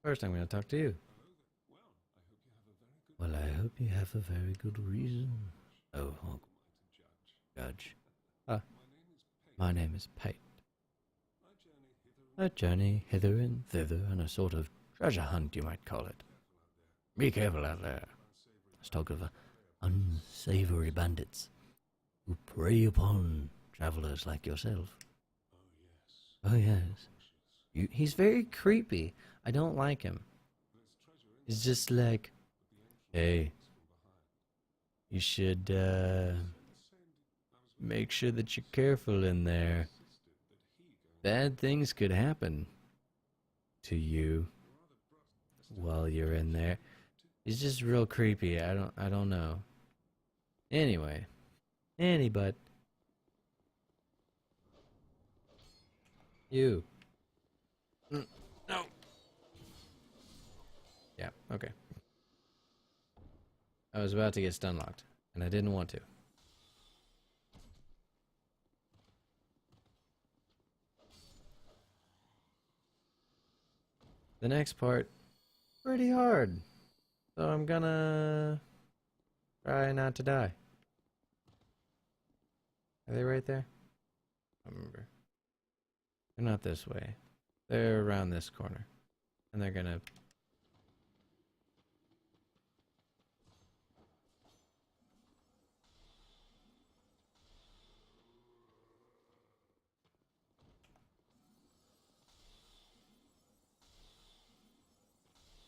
First, I'm going to talk to you. Well, I hope you have a very good reason. Oh, Judge. Ah, my name is Pate. A journey hither and thither on a sort of treasure hunt, you might call it. Be careful out there. Let's talk of unsavory bandits who prey upon travelers like yourself. Oh, yes. He's very creepy. I don't like him. He's just like, hey, you should make sure that you're careful in there. Bad things could happen to you while you're in there. He's just real creepy. I don't know. Anyway, but you. No. Yeah, okay. I was about to get stun locked, and I didn't want to. The next part, pretty hard. So I'm gonna try not to die. Are they right there? I remember. They're not this way. They're around this corner. And they're gonna...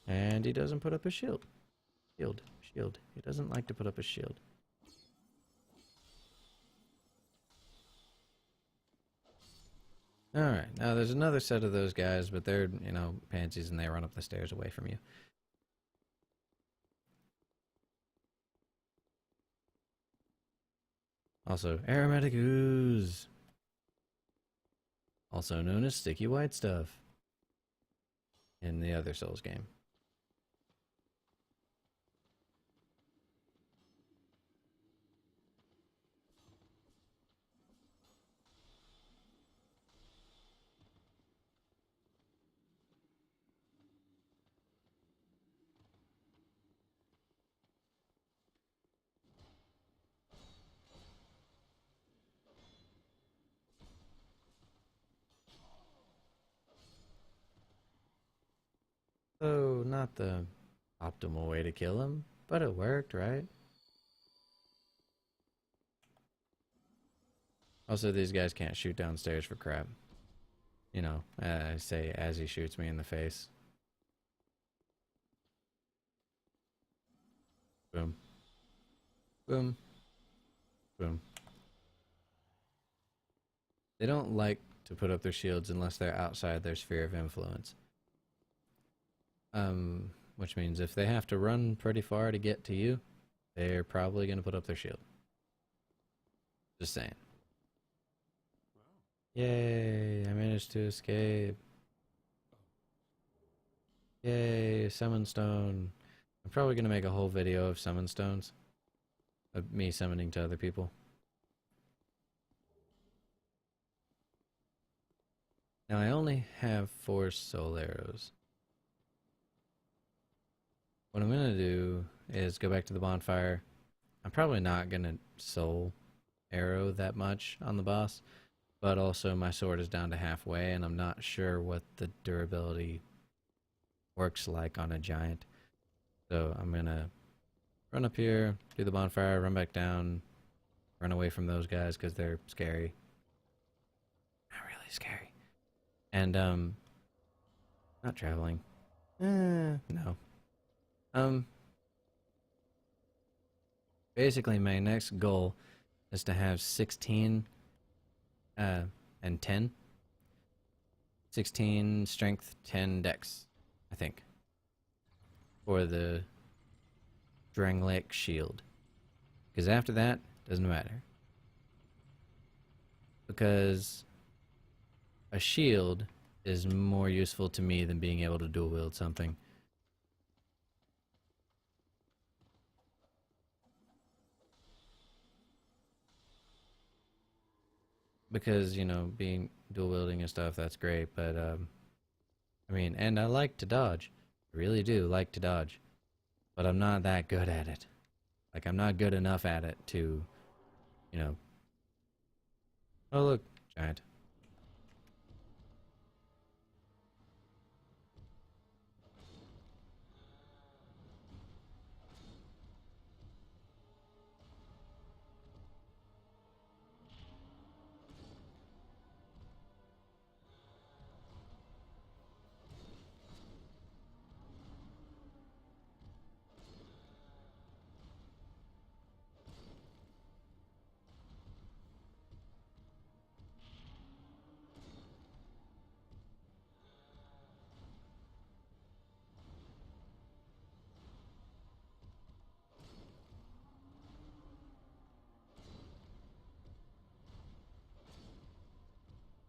And he doesn't put up a shield. Shield. He doesn't like to put up a shield. Alright, now there's another set of those guys, but they're, you know, pansies and they run up the stairs away from you. Also, aromatic ooze. Also known as sticky white stuff. In the other Souls game. So, not the optimal way to kill him, but it worked, right? Also, these guys can't shoot downstairs for crap. You know, I say as he shoots me in the face. Boom. Boom. Boom. They don't like to put up their shields unless they're outside their sphere of influence. Which means if they have to run pretty far to get to you, they're probably going to put up their shield. Just saying. Yay, I managed to escape. Yay, summon stone. I'm probably going to make a whole video of summon stones. Of me summoning to other people. Now I only have 4 soul arrows. What I'm going to do is go back to the bonfire. I'm probably not going to soul arrow that much on the boss. But also my sword is down to halfway and I'm not sure what the durability works like on a giant. So I'm going to run up here, do the bonfire, run back down, run away from those guys because they're scary. Not really scary. And, not traveling. No. Basically my next goal is to have 16 and 10. 16 strength, 10 dex, I think. For the Dranglek shield. Because after that, doesn't matter. Because a shield is more useful to me than being able to dual wield something. Because, you know, being dual wielding and stuff, that's great, but I mean, and I like to dodge, I really do like to dodge, but I'm not that good at it. Like, I'm not good enough at it to, you know... Oh, look, giant.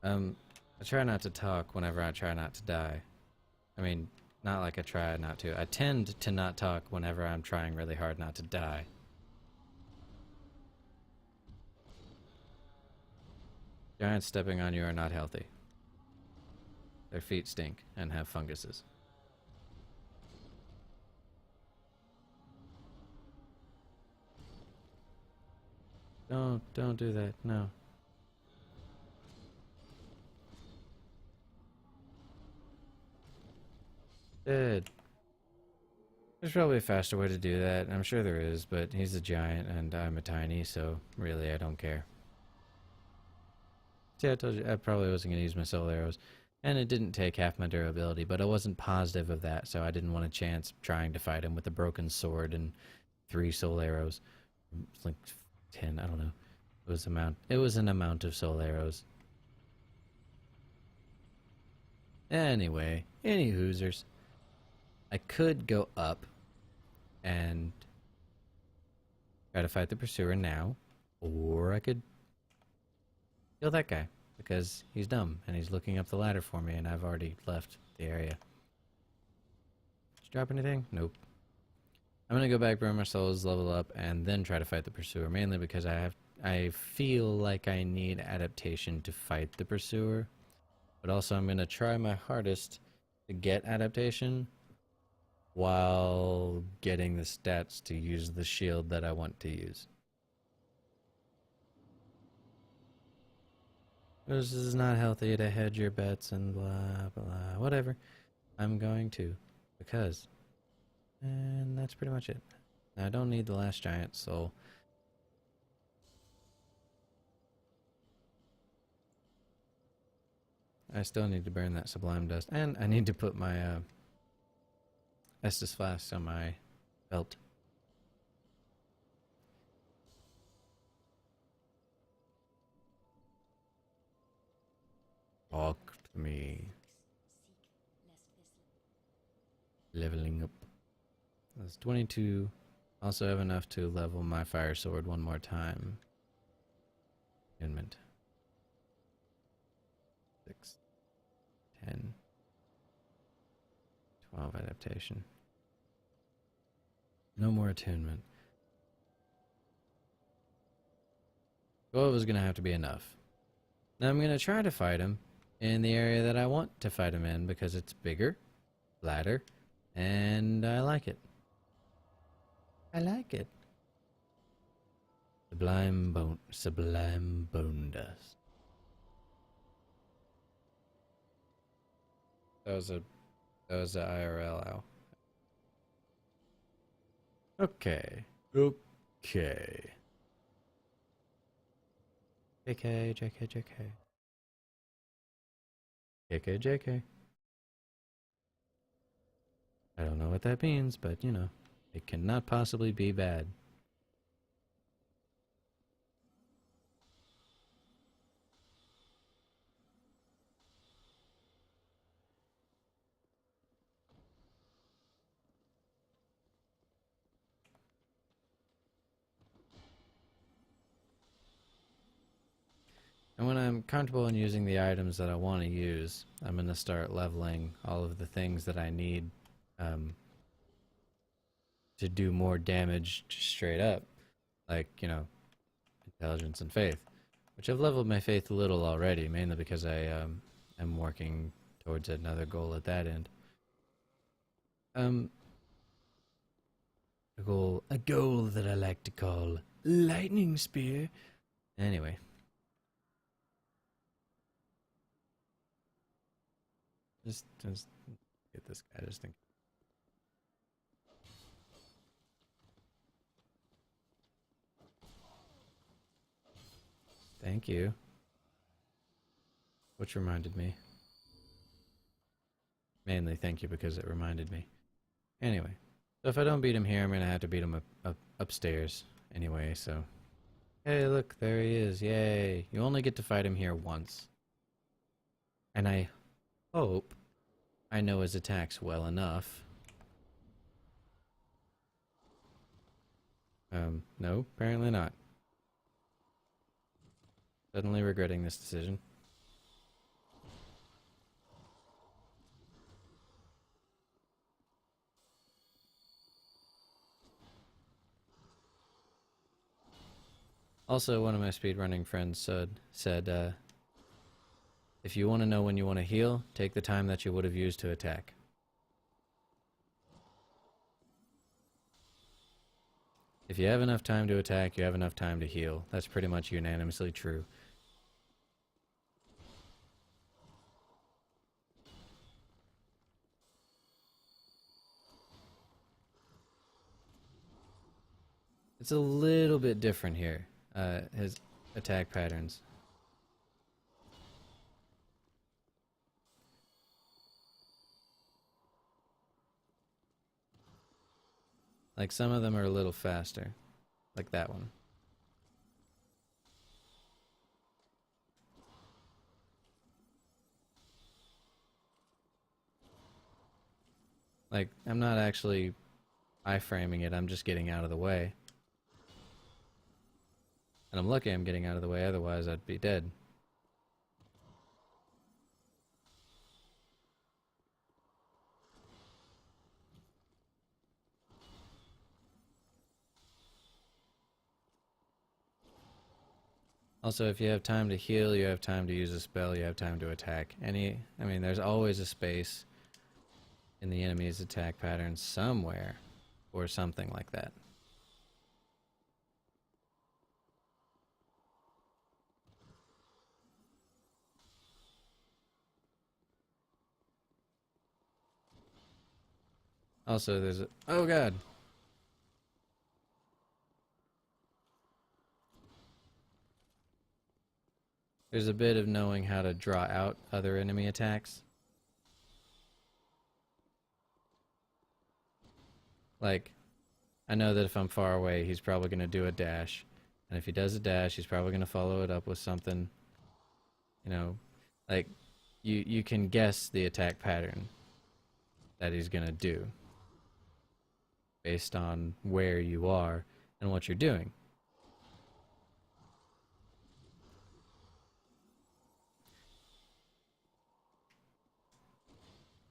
I try not to talk whenever I try not to die. I mean, not like I try not to. I tend to not talk whenever I'm trying really hard not to die. Giants stepping on you are not healthy. Their feet stink and have funguses. Don't do that, no. Dead. There's probably a faster way to do that. I'm sure there is, but he's a giant and I'm a tiny, so really I don't care. See, I told you I probably wasn't going to use my soul arrows. And it didn't take half my durability, but I wasn't positive of that, so I didn't want a chance trying to fight him with a broken sword and 3 soul arrows. It's like 10, I don't know. It was an amount of soul arrows. Anyway, any hoosers. I could go up and try to fight the pursuer now, or I could kill that guy because he's dumb and he's looking up the ladder for me and I've already left the area. Did you drop anything? Nope. I'm gonna go back, burn my souls, level up, and then try to fight the pursuer, mainly because I feel like I need adaptation to fight the pursuer, but also I'm gonna try my hardest to get adaptation while getting the stats to use the shield that I want to use. This is not healthy to hedge your bets and blah blah, whatever. I'm going to, because, and that's pretty much it. I don't need the last giant soul. I still need to burn that sublime dust, and I need to put my Estus flask on my belt. Talk to me. Leveling up. That's 22. Also have enough to level my fire sword one more time. Attunement. 6, 10, 12 adaptation. No more attunement. 12 is gonna have to be enough. Now I'm gonna try to fight him in the area that I want to fight him in because it's bigger, flatter, and I like it. I like it. Sublime bone dust. That was a IRL ow. Okay. Okay. JK, JK, JK. JK, JK. I don't know what that means, but you know, it cannot possibly be bad. And when I'm comfortable in using the items that I want to use, I'm going to start leveling all of the things that I need to do more damage straight up. Like, you know, intelligence and faith. Which I've leveled my faith a little already, mainly because I am working towards another goal at that end. Um, a goal that I like to call lightning spear. Anyway, just get this guy. Just think. Thank you. Which reminded me. Mainly, thank you because it reminded me. Anyway, so if I don't beat him here, I'm gonna have to beat him upstairs anyway. So, hey, look, there he is! Yay! You only get to fight him here once, and I hope I know his attacks well enough. No, apparently not. Suddenly regretting this decision. Also, one of my speedrunning friends said, if you want to know when you want to heal, take the time that you would have used to attack. If you have enough time to attack, you have enough time to heal. That's pretty much unanimously true. It's a little bit different here, his attack patterns. Like some of them are a little faster, like that one. Like, I'm not actually iframing it, I'm just getting out of the way. And I'm lucky I'm getting out of the way, otherwise I'd be dead. Also, if you have time to heal, you have time to use a spell, you have time to attack. I mean, there's always a space in the enemy's attack pattern somewhere, or something like that. Also, there's a... Oh god! There's a bit of knowing how to draw out other enemy attacks. Like, I know that if I'm far away, he's probably going to do a dash. And if he does a dash, he's probably going to follow it up with something, you know, like, you can guess the attack pattern that he's going to do based on where you are and what you're doing.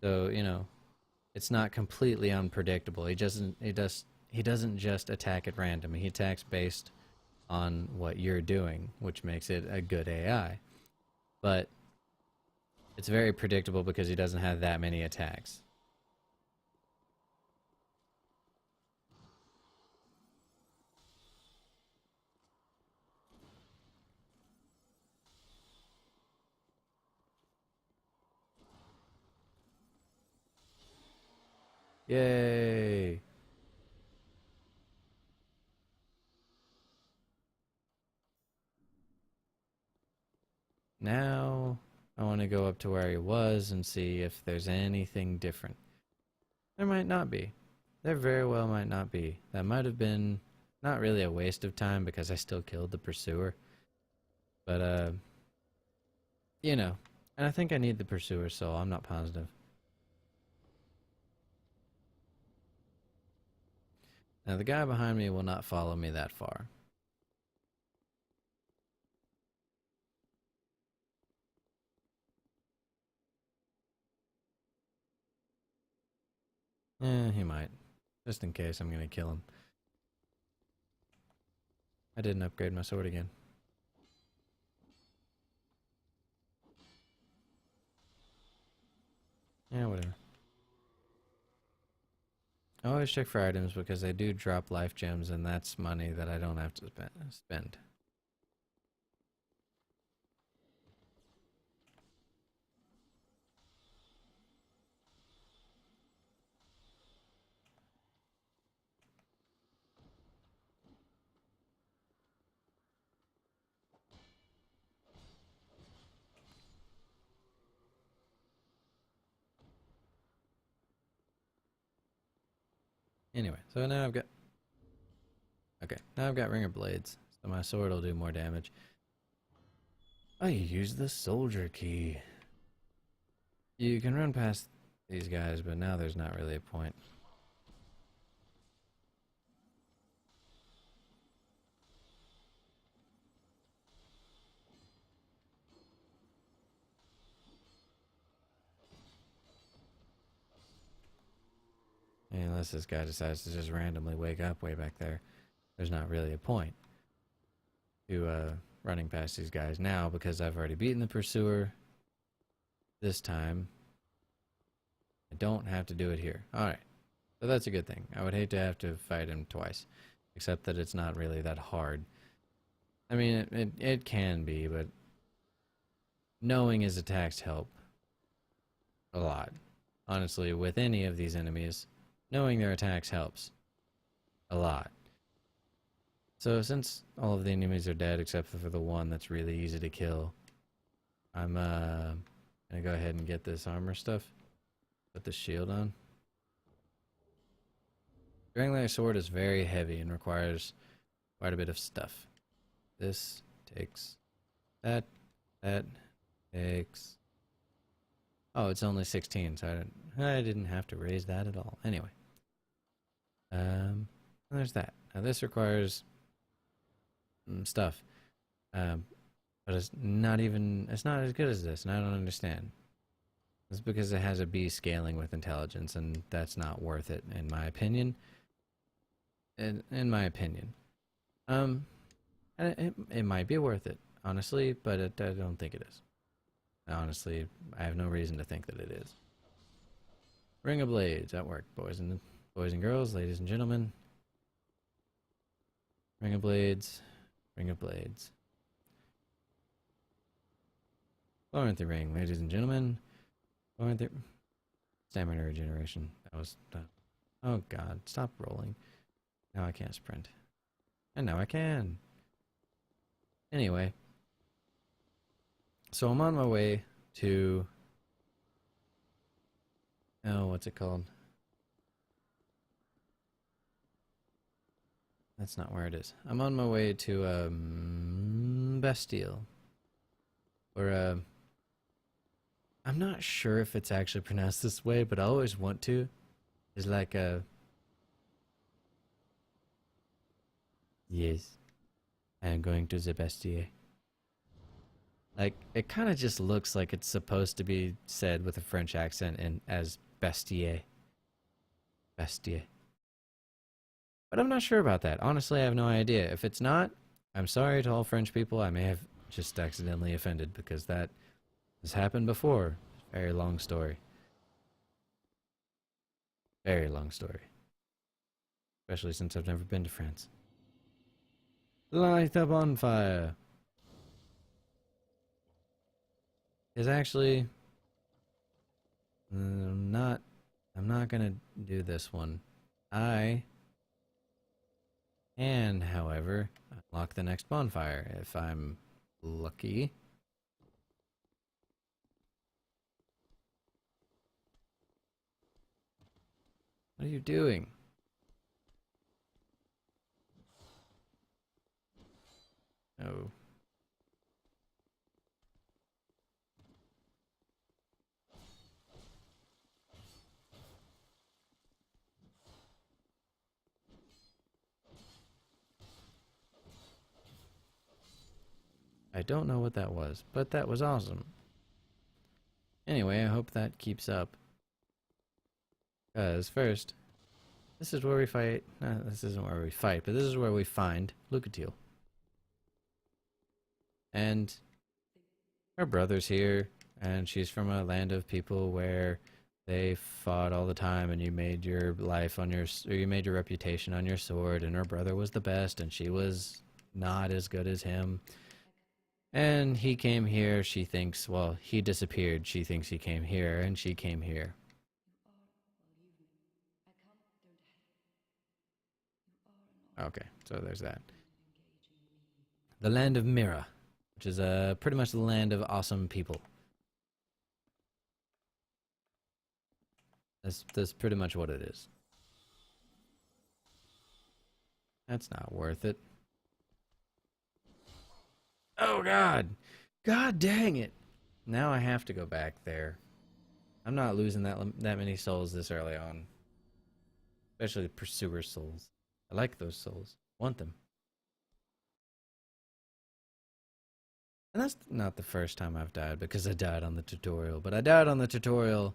So, you know, it's not completely unpredictable. He doesn't just attack at random. He attacks based on what you're doing, which makes it a good AI. But it's very predictable because he doesn't have that many attacks. Yay! Now I want to go up to where he was and see if there's anything different. There might not be. There very well might not be. That might have been not really a waste of time because I still killed the pursuer. But, you know, and I think I need the pursuer soul. I'm not positive. Now, the guy behind me will not follow me that far. He might. Just in case I'm going to kill him. I didn't upgrade my sword again. Yeah, whatever. I always check for items because they do drop life gems, and that's money that I don't have to spend. Anyway, so now I've got... Okay, now I've got ringer blades, so my sword will do more damage. I use the soldier key. You can run past these guys, but now there's not really a point. Unless this guy decides to just randomly wake up way back there, there's not really a point to running past these guys now because I've already beaten the pursuer this time. I don't have to do it here. Alright, so that's a good thing. I would hate to have to fight him twice, except that it's not really that hard. I mean, it can be, but knowing his attacks help a lot. Honestly, with any of these enemies, knowing their attacks helps a lot. So since all of the enemies are dead except for the one that's really easy to kill, I'm gonna go ahead and get this armor stuff. Put the shield on. Strangler sword is very heavy and requires quite a bit of stuff. This takes that takes... Oh, it's only 16, so I didn't have to raise that at all. Anyway. There's that. Now this requires stuff. But it's not as good as this, and I don't understand. It's because it has a B scaling with intelligence, and that's not worth it, in my opinion. In my opinion. It might be worth it, honestly, but I don't think it is. Honestly, I have no reason to think that it is. Ring of Blades at work, boys and girls, ladies and gentlemen. Ring of Blades, Ring of Blades. Florentine Ring, ladies and gentlemen. Florentine... Stamina regeneration. That was... oh god, stop rolling. Now I can't sprint. And now I can. Anyway. So I'm on my way to... oh, what's it called? That's not where it is. I'm on my way to Bastille. Or I'm not sure if it's actually pronounced this way, but I always want to. It's like a... yes. I am going to the Bastille. Like, it kind of just looks like it's supposed to be said with a French accent and as Bastille. Bastille. But I'm not sure about that. Honestly, I have no idea. If it's not, I'm sorry to all French people. I may have just accidentally offended because that has happened before. Very long story. Very long story. Especially since I've never been to France. Light the bonfire. Is actually... I'm not gonna do this one. I can, however, unlock the next bonfire if I'm lucky. What are you doing? Oh. I don't know what that was, but that was awesome. Anyway, I hope that keeps up. Because first, this is where we fight. No, this isn't where we fight, but this is where we find Lucatiel. And her brother's here, and she's from a land of people where They fought all the time, and you made your life on your, or you made your reputation on your sword, and her brother was the best, and she was not as good as him. And he came here, she thinks, well, he disappeared, she thinks he came here, and she came here. Okay, so there's that. The land of Mira, which is pretty much the land of awesome people. That's pretty much what it is. That's not worth it. Oh god! God dang it! Now I have to go back there. I'm not losing that many souls this early on. Especially pursuer souls. I like those souls. Want them. And that's not the first time I've died because I died on the tutorial. But I died on the tutorial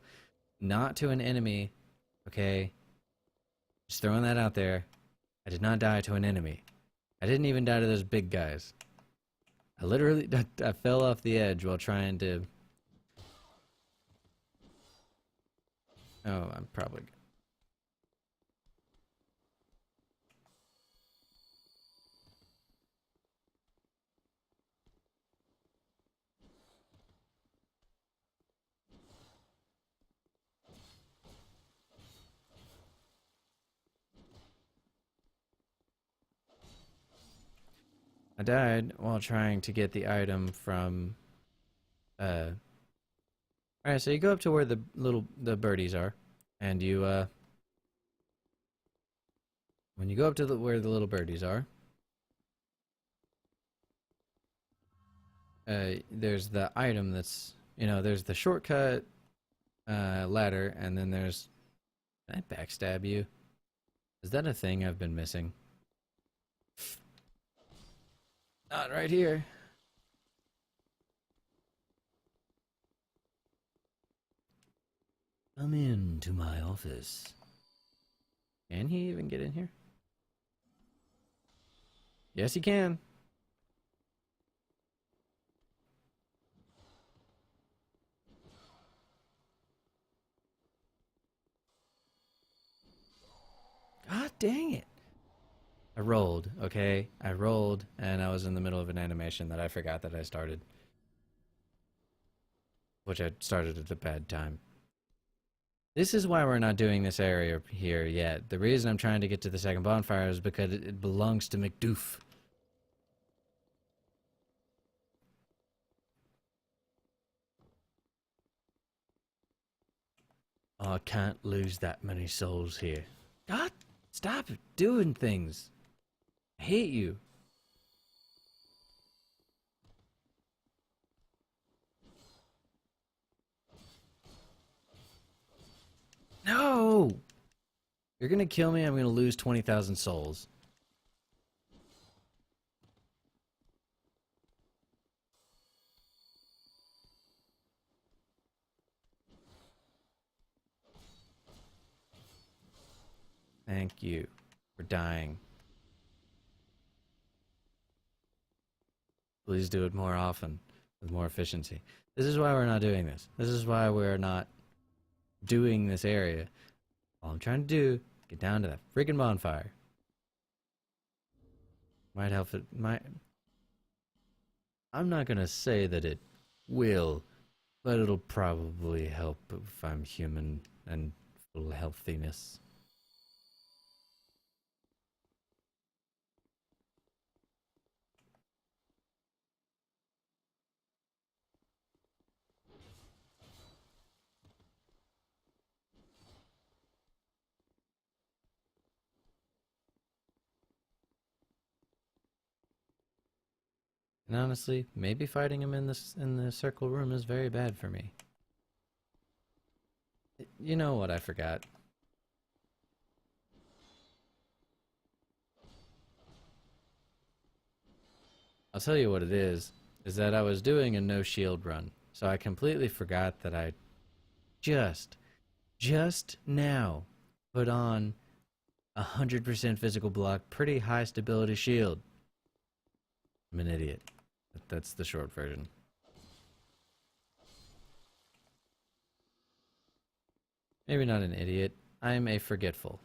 not to an enemy. Okay? Just throwing that out there. I did not die to an enemy. I didn't even die to those big guys. I literally I fell off the edge while trying to... Oh, I'm probably... I died while trying to get the item from... Alright, so you go up to where the birdies are, and you, when you go up to where the little birdies are, there's the item that's, there's the shortcut, ladder, and then there's... Can I backstab you? Is that a thing I've been missing? Not right here. Come into my office. Can he even get in here? Yes, he can. God dang it. I rolled, okay? I rolled, and I was in the middle of an animation that I forgot that I started. Which I started at a bad time. This is why we're not doing this area here yet. The reason I'm trying to get to the second bonfire is because it belongs to McDuff. I can't lose that many souls here. God, stop doing things. I hate you. No! You're gonna kill me, I'm gonna lose 20,000 souls. Thank you for dying. Please do it more often, with more efficiency. This is why we're not doing this. This is why we're not doing this area. All I'm trying to do, get down to that freaking bonfire. Might help it, I'm not gonna say that it will, but it'll probably help if I'm human and full healthiness. And honestly, maybe fighting him in the circle room is very bad for me. You know what I forgot? I'll tell you what it is that I was doing a no shield run. So I completely forgot that I just now put on 100% physical block, pretty high stability shield. I'm an idiot. That's the short version. Maybe not an idiot. I'm a forgetful.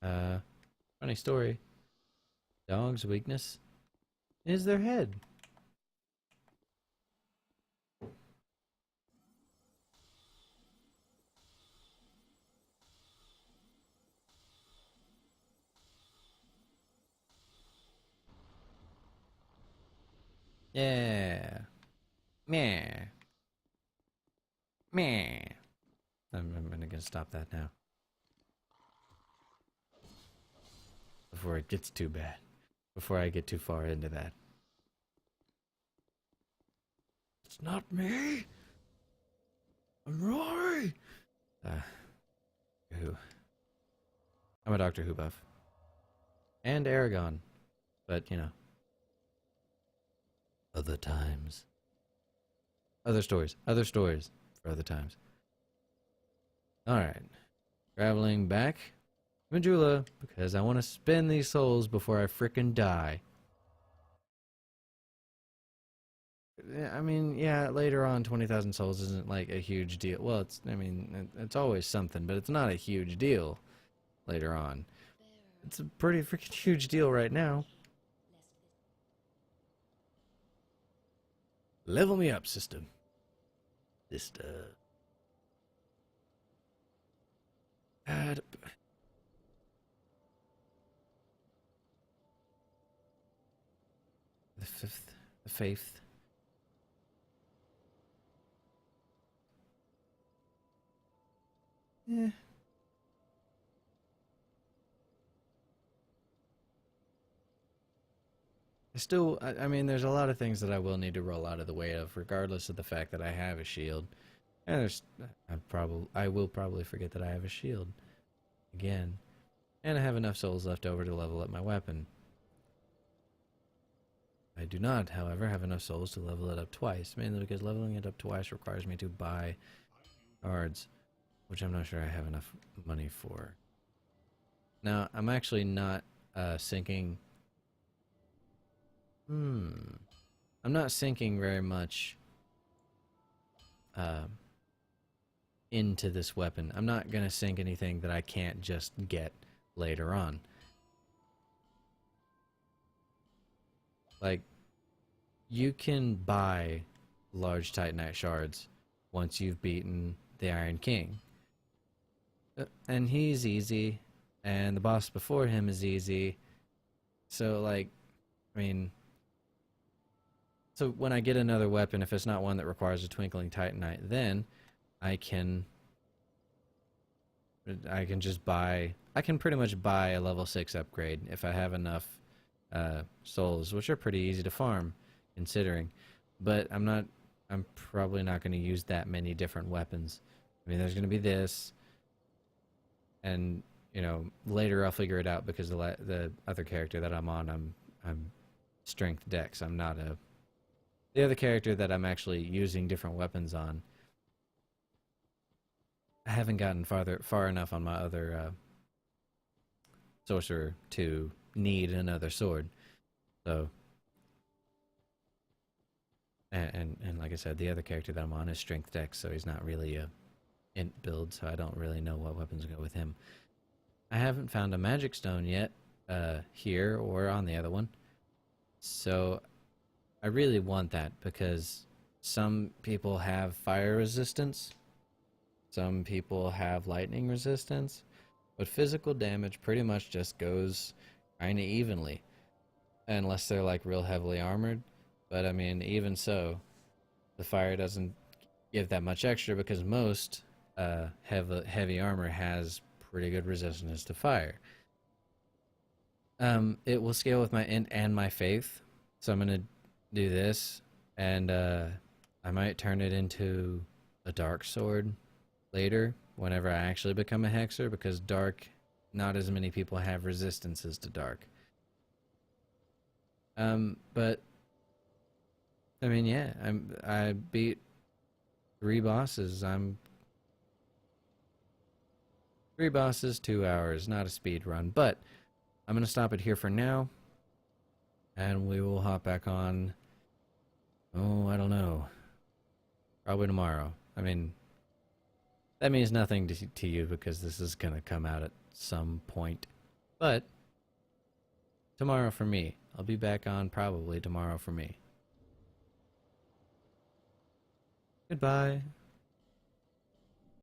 Uh, Funny story. Dog's weakness is their head. Yeah. Meh. Meh. I'm gonna stop that now. Before it gets too bad. Before I get too far into that. It's not me! I'm Rory! Who? I'm a Doctor Who buff. And Aragon. But, you know. Other times. Other stories. Other stories for other times. Alright. Traveling back to Majula because I want to spend these souls before I frickin' die. I mean, yeah, later on, 20,000 souls isn't like a huge deal. Well, it's always something, but it's not a huge deal later on. It's a pretty freaking huge deal right now. Level me up, system. Sister. The fifth, the faith. Yeah. I mean, there's a lot of things that I will need to roll out of the way of, regardless of the fact that I have a shield. And I will probably forget that I have a shield again, and I have enough souls left over to level up my weapon. I do not, however, have enough souls to level it up twice, mainly because leveling it up twice requires me to buy cards, which I'm not sure I have enough money for. Now, I'm actually not sinking. I'm not sinking very much into this weapon. I'm not going to sink anything that I can't just get later on. Like, you can buy large Titanite shards once you've beaten the Iron King. And he's easy, and the boss before him is easy. So, like, I mean, so when I get another weapon, if it's not one that requires a Twinkling Titanite, then I can just buy, I can pretty much buy a level 6 upgrade if I have enough souls, which are pretty easy to farm, considering. But I'm probably not going to use that many different weapons. I mean, there's going to be this, and, you know, later I'll figure it out because the other character that I'm on, I'm strength dex. I'm not the other character that I'm actually using different weapons on. I haven't gotten far enough on my other sorcerer to need another sword. So, and like I said, the other character that I'm on is strength dex, so he's not really a int build, so I don't really know what weapons go with him. I haven't found a magic stone yet, here or on the other one. So I really want that because some people have fire resistance, some people have lightning resistance, but physical damage pretty much just goes kinda evenly. Unless they're like real heavily armored. But I mean, even so, the fire doesn't give that much extra because most heavy armor has pretty good resistance to fire. It will scale with my int and my faith, so I'm gonna do this, and I might turn it into a dark sword later whenever I actually become a hexer, because dark, not as many people have resistances to dark. But I mean, yeah, I beat 3 bosses. 3 bosses, 2 hours, not a speed run, but I'm gonna stop it here for now, and we will hop back on Oh, I don't know. Probably tomorrow. I mean, that means nothing to you because this is going to come out at some point. But tomorrow for me. I'll be back on probably tomorrow for me. Goodbye.